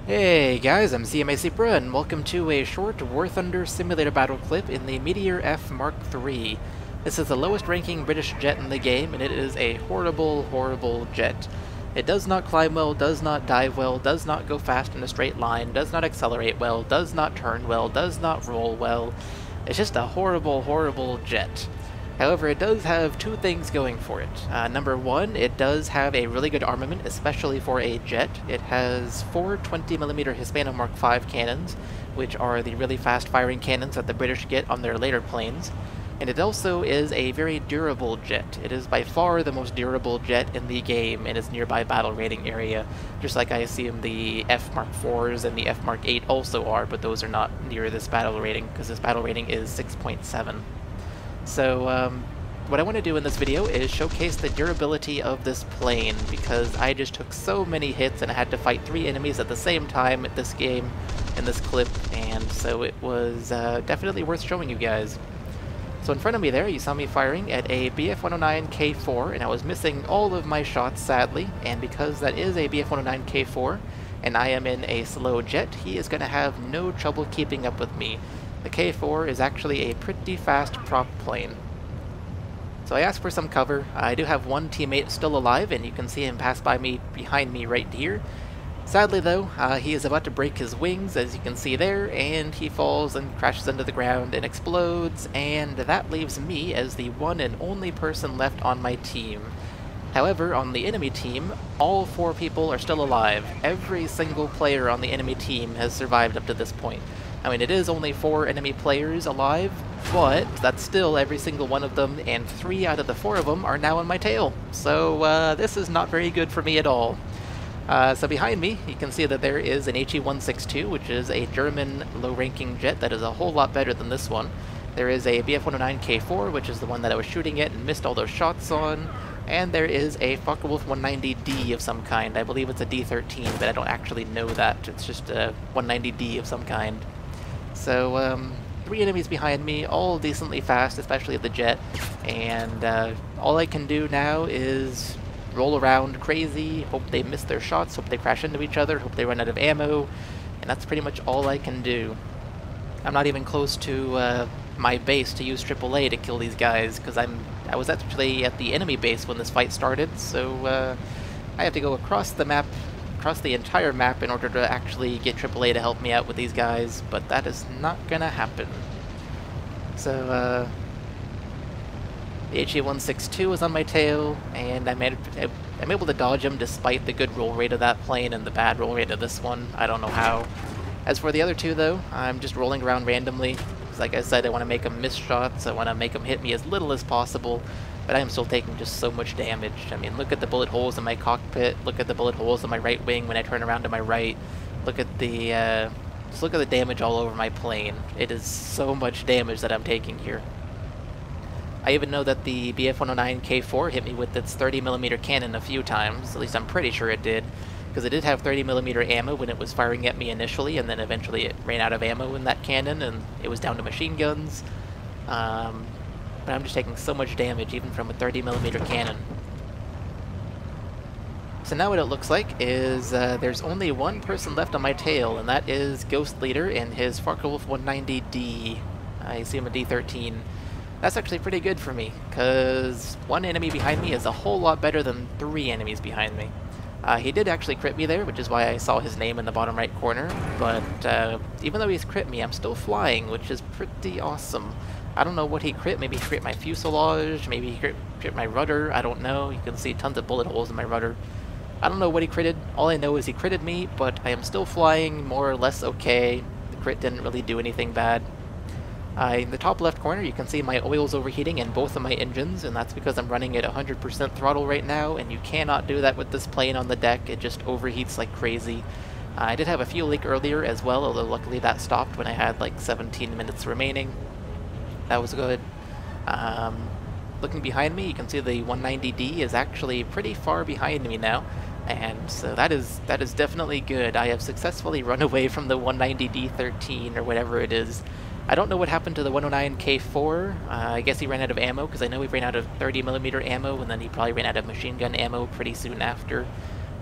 Hey guys, I'm cmasupra and welcome to a short War Thunder simulator battle clip in the Meteor F Mark III. This is the lowest ranking British jet in the game and it is a horrible, horrible jet. It does not climb well, does not dive well, does not go fast in a straight line, does not accelerate well, does not turn well, does not roll well. It's just a horrible, horrible jet. However, it does have two things going for it. Number one, it does have a really good armament, especially for a jet. It has four 20mm Hispano Mark V cannons, which are the really fast-firing cannons that the British get on their later planes. And it also is a very durable jet. It is by far the most durable jet in the game in its nearby battle rating area, just like I assume the F Mark IVs and the F Mark VIII also are, but those are not near this battle rating, because this battle rating is 6.7. So, what I want to do in this video is showcase the durability of this plane, because I just took so many hits and I had to fight 3 enemies at the same time at this game, in this clip, and so it was definitely worth showing you guys. So in front of me there, you saw me firing at a Bf-109K4, and I was missing all of my shots, sadly, and because that is a Bf-109K4, and I am in a slow jet, he is going to have no trouble keeping up with me. The K4 is actually a pretty fast prop plane. So I asked for some cover. I do have one teammate still alive, and you can see him pass by me behind me right here. Sadly though, he is about to break his wings, as you can see there, and he falls and crashes into the ground and explodes, and that leaves me as the one and only person left on my team. However, on the enemy team, all 4 people are still alive. Every single player on the enemy team has survived up to this point. I mean, it is only 4 enemy players alive, but that's still every single one of them, and 3 out of the 4 of them are now on my tail. So this is not very good for me at all. So behind me, you can see that there is an HE-162, which is a German low-ranking jet that is a whole lot better than this one. There is a Bf-109K4, which is the one that I was shooting at and missed all those shots on. And there is a Focke-Wulf 190D of some kind. I believe it's a D13, but I don't actually know that. It's just a 190D of some kind. So, 3 enemies behind me, all decently fast, especially the jet, and all I can do now is roll around crazy, hope they miss their shots, hope they crash into each other, hope they run out of ammo, and that's pretty much all I can do. I'm not even close to my base to use AAA to kill these guys, because I was actually at the enemy base when this fight started, so I have to go across the map, across the entire map in order to actually get AAA to help me out with these guys, but that is not gonna happen. So, the HE-162 is on my tail, and I'm able to dodge him despite the good roll rate of that plane and the bad roll rate of this one. I don't know how. As for the other 2, though, I'm just rolling around randomly. Like I said, I want to make them miss shots, I want to make them hit me as little as possible, but I am still taking just so much damage. I mean, look at the bullet holes in my cockpit, look at the bullet holes in my right wing when I turn around to my right, look at the, just look at the damage all over my plane. It is so much damage that I'm taking here. I even know that the Bf-109K4 hit me with its 30mm cannon a few times, at least I'm pretty sure it did, because it did have 30mm ammo when it was firing at me initially, and then eventually it ran out of ammo in that cannon, and it was down to machine guns. But I'm just taking so much damage, even from a 30mm cannon. So now what it looks like is there's only one person left on my tail, and that is Ghost Leader and his Focke-Wulf 190D. I assume a D13. That's actually pretty good for me, because 1 enemy behind me is a whole lot better than 3 enemies behind me. He did actually crit me there, which is why I saw his name in the bottom right corner, but even though he's crit me, I'm still flying, which is pretty awesome. I don't know what he crit. Maybe he crit my fuselage, maybe he crit my rudder, I don't know. You can see tons of bullet holes in my rudder. I don't know what he critted. All I know is he critted me, but I am still flying more or less okay. The crit didn't really do anything bad. In the top left corner, you can see my oil's overheating in both of my engines, and that's because I'm running at 100% throttle right now, and you cannot do that with this plane on the deck. It just overheats like crazy. I did have a fuel leak earlier as well, although luckily that stopped when I had like 17 minutes remaining. That was good. Looking behind me, you can see the 190D is actually pretty far behind me now, and so that is definitely good. I have successfully run away from the 190D13 or whatever it is. I don't know what happened to the 109K4. I guess he ran out of ammo, because I know he ran out of 30mm ammo, and then he probably ran out of machine gun ammo pretty soon after.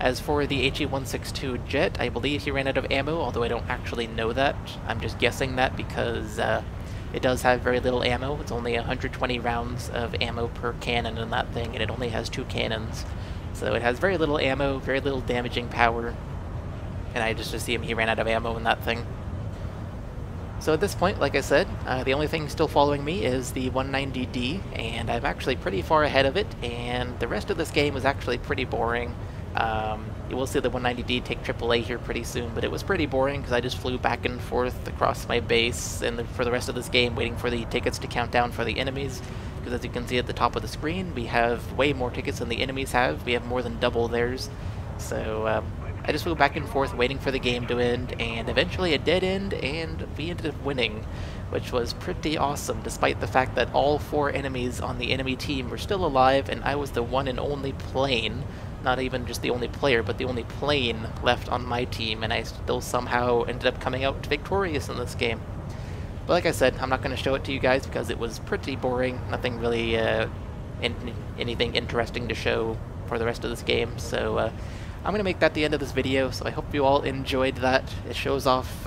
As for the HE-162 jet, I believe he ran out of ammo, although I don't actually know that. I'm just guessing that because it does have very little ammo. It's only 120 rounds of ammo per cannon in that thing, and it only has 2 cannons. So it has very little ammo, very little damaging power, and I just assume he ran out of ammo in that thing. So at this point, like I said, the only thing still following me is the 190D, and I'm actually pretty far ahead of it, and the rest of this game was actually pretty boring. You will see the 190D take AAA here pretty soon, but it was pretty boring because I just flew back and forth across my base and for the rest of this game waiting for the tickets to count down for the enemies. Because as you can see at the top of the screen, we have way more tickets than the enemies have. We have more than double theirs. So I just flew back and forth waiting for the game to end, and eventually it did end, and we ended up winning, which was pretty awesome, despite the fact that all 4 enemies on the enemy team were still alive, and I was the one and only plane, not even just the only player, but the only plane left on my team, and I still somehow ended up coming out victorious in this game. But like I said, I'm not going to show it to you guys because it was pretty boring, nothing really, anything interesting to show for the rest of this game, so I'm going to make that the end of this video, so I hope you all enjoyed that. It shows off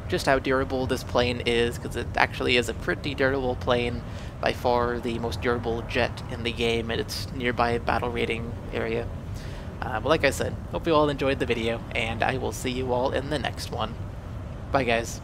just how durable this plane is, because it actually is a pretty durable plane, by far the most durable jet in the game at its nearby battle rating area. But like I said, hope you all enjoyed the video, and I will see you all in the next one. Bye guys.